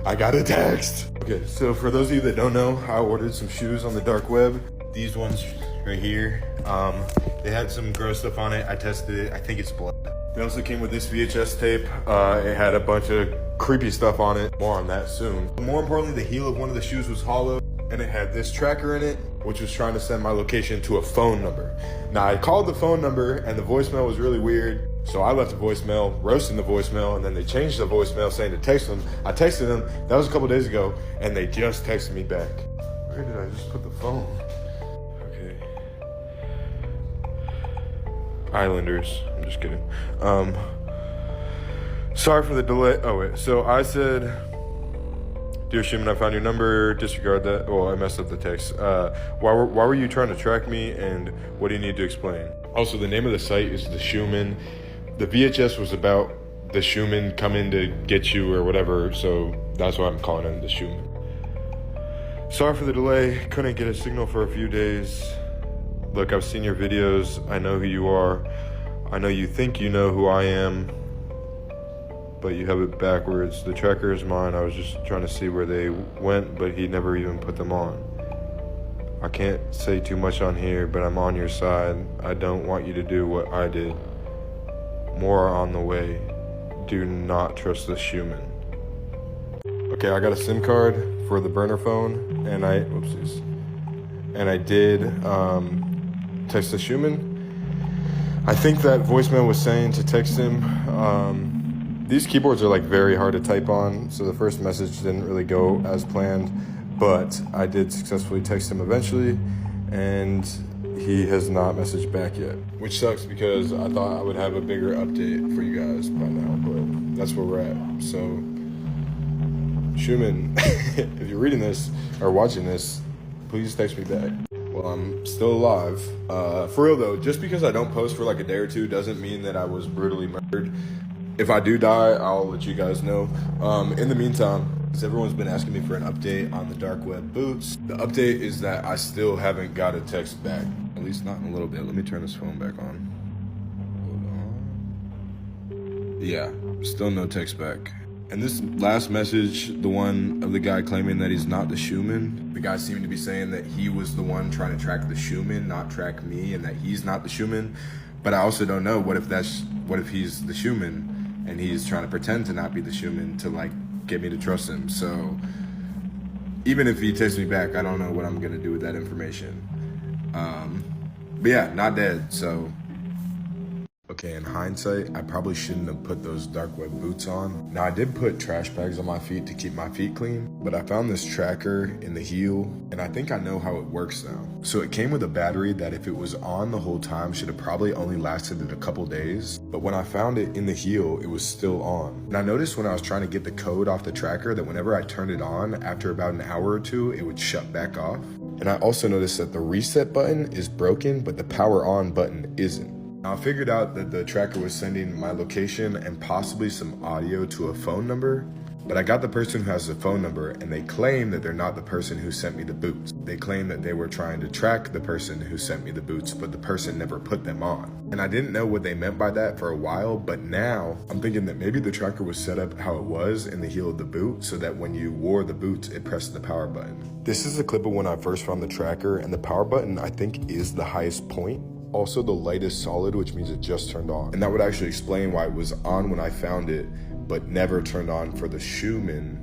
I got a text. Okay, so for those of you that don't know, I ordered some shoes on the dark web. These ones right here. They had some gross stuff on it. I tested it. I think it's blood. They also came with this VHS tape. It had a bunch of creepy stuff on it. More on that soon. But more importantly, the heel of one of the shoes was hollow, and it had this tracker in it, which was trying to send my location to a phone number. Now, I called the phone number, and the voicemail was really weird. So I left a voicemail, roasting the voicemail, and then they changed the voicemail saying to text them. I texted them. That was a couple days ago, and they just texted me back. Where did I just put the phone? Okay. Islanders. I'm just kidding. Sorry for the delay. Oh, wait. So I said, "Dear Shimon, I found your number. Disregard that." Oh, I messed up the text. Why were you trying to track me, and what do you need to explain? Also, the name of the site is The Schumann. The VHS was about the Schumann coming to get you or whatever, so that's why I'm calling it The Schumann. Sorry for the delay. Couldn't get a signal for a few days. Look, I've seen your videos. I know who you are. I know you think you know who I am, but you have it backwards. The tracker is mine. I was just trying to see where they went, but he never even put them on. I can't say too much on here, but I'm on your side. I don't want you to do what I did. More on the way. Do not trust the Schumann. Okay, I got a SIM card for the burner phone, and I did text the Schumann. I think that voicemail was saying to text him. These keyboards are like very hard to type on, so the first message didn't really go as planned, but I did successfully text him eventually, and he has not messaged back yet, which sucks because I thought I would have a bigger update for you guys by now, but that's where we're at. So, Schumann, if you're reading this or watching this, please text me back. Well, I'm still alive. For real though, just because I don't post for like a day or two doesn't mean that I was brutally murdered. If I do die, I'll let you guys know. In the meantime, because everyone's been asking me for an update on the dark web boots, the update is that I still haven't got a text back. At least not in a little bit. Let me turn this phone back on. Hold on. Yeah, still no text back. And this last message, the one of the guy claiming that he's not the Schumann, the guy seemed to be saying that he was the one trying to track the Schumann, not track me, and that he's not the Schumann. But I also don't know, what if he's the Schumann and he's trying to pretend to not be the Schumann to like get me to trust him. So even if he texts me back, I don't know what I'm gonna do with that information. But yeah, not dead, so. Okay, in hindsight, I probably shouldn't have put those dark web boots on. Now, I did put trash bags on my feet to keep my feet clean, but I found this tracker in the heel, and I think I know how it works now. So it came with a battery that if it was on the whole time, should have probably only lasted it a couple days. But when I found it in the heel, it was still on. And I noticed when I was trying to get the code off the tracker that whenever I turned it on, after about an hour or two, it would shut back off. And I also noticed that the reset button is broken, but the power on button isn't. Now, I figured out that the tracker was sending my location and possibly some audio to a phone number, but I got the person who has the phone number and they claim that they're not the person who sent me the boots. They claim that they were trying to track the person who sent me the boots, but the person never put them on. And I didn't know what they meant by that for a while, but now I'm thinking that maybe the tracker was set up how it was in the heel of the boot so that when you wore the boots, it pressed the power button. This is a clip of when I first found the tracker, and the power button I think is the highest point. Also, the light is solid, which means it just turned on. And that would actually explain why it was on when I found it, but never turned on for the Schumann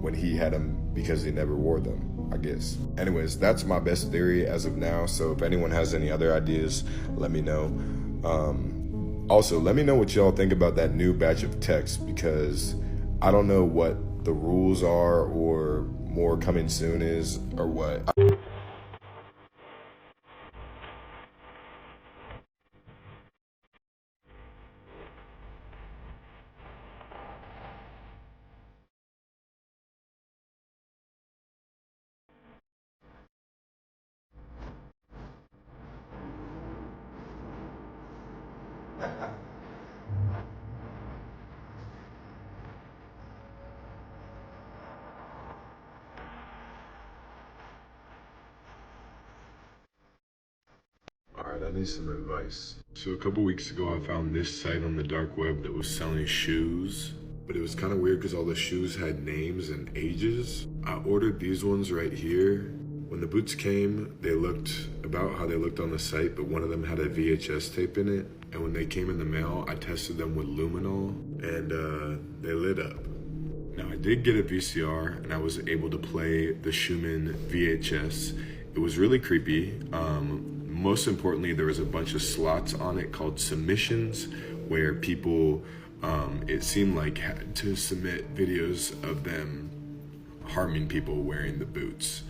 when he had them, because he never wore them, I guess. Anyways, that's my best theory as of now. So if anyone has any other ideas, let me know. Also, let me know what y'all think about that new batch of texts, because I don't know what the rules are or more coming soon is or what. Alright, I need some advice. So a couple weeks ago, I found this site on the dark web that was selling shoes, but it was kind of weird because all the shoes had names and ages. I ordered these ones right here. When the boots came, they looked about how they looked on the site, but one of them had a VHS tape in it. And when they came in the mail, I tested them with luminol, and they lit up. Now, I did get a VCR, and I was able to play the Schumann VHS. It was really creepy. Most importantly, there was a bunch of slots on it called submissions, where people, it seemed like, had to submit videos of them harming people wearing the boots.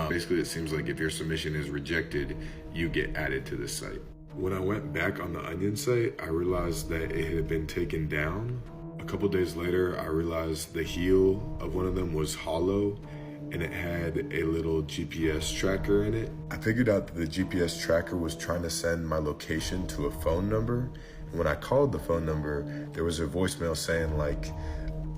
Basically, it seems like if your submission is rejected, you get added to the site. When I went back on the Onion site, I realized that it had been taken down. A couple days later, I realized the heel of one of them was hollow, and it had a little GPS tracker in it. I figured out that the GPS tracker was trying to send my location to a phone number. And when I called the phone number, there was a voicemail saying like,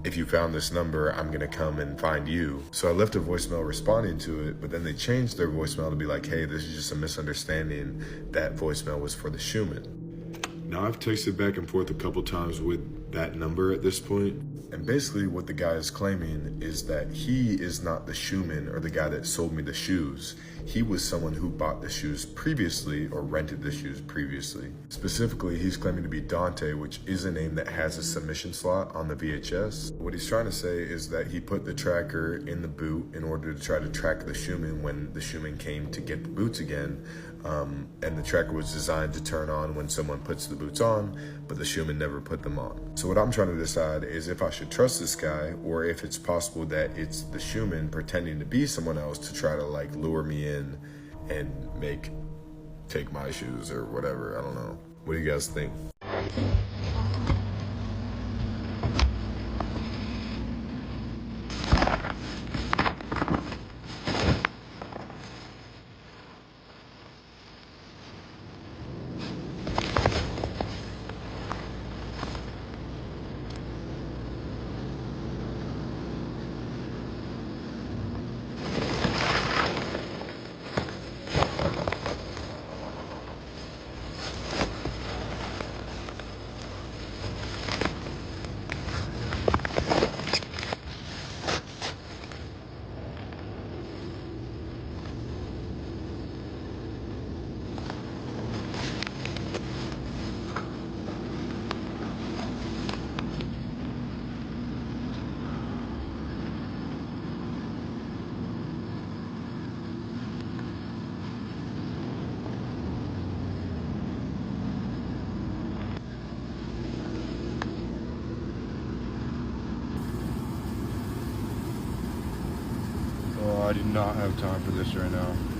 if you found this number, I'm gonna come and find you. So I left a voicemail responding to it, but then they changed their voicemail to be like, hey, this is just a misunderstanding. That voicemail was for the Schumann. Now I've texted back and forth a couple times with that number at this point. And basically what the guy is claiming is that he is not the Schumann or the guy that sold me the shoes. He was someone who bought the shoes previously or rented the shoes previously. Specifically, he's claiming to be Dante, which is a name that has a submission slot on the VHS. What he's trying to say is that he put the tracker in the boot in order to try to track the Schumann when the Schumann came to get the boots again. And the tracker was designed to turn on when someone puts the boots on, but the Schumann never put them on. So what I'm trying to decide is if I should trust this guy or if it's possible that it's the Schumann pretending to be someone else to try to like lure me in and take my shoes or whatever. I don't know. What do you guys think? I do not have time for this right now.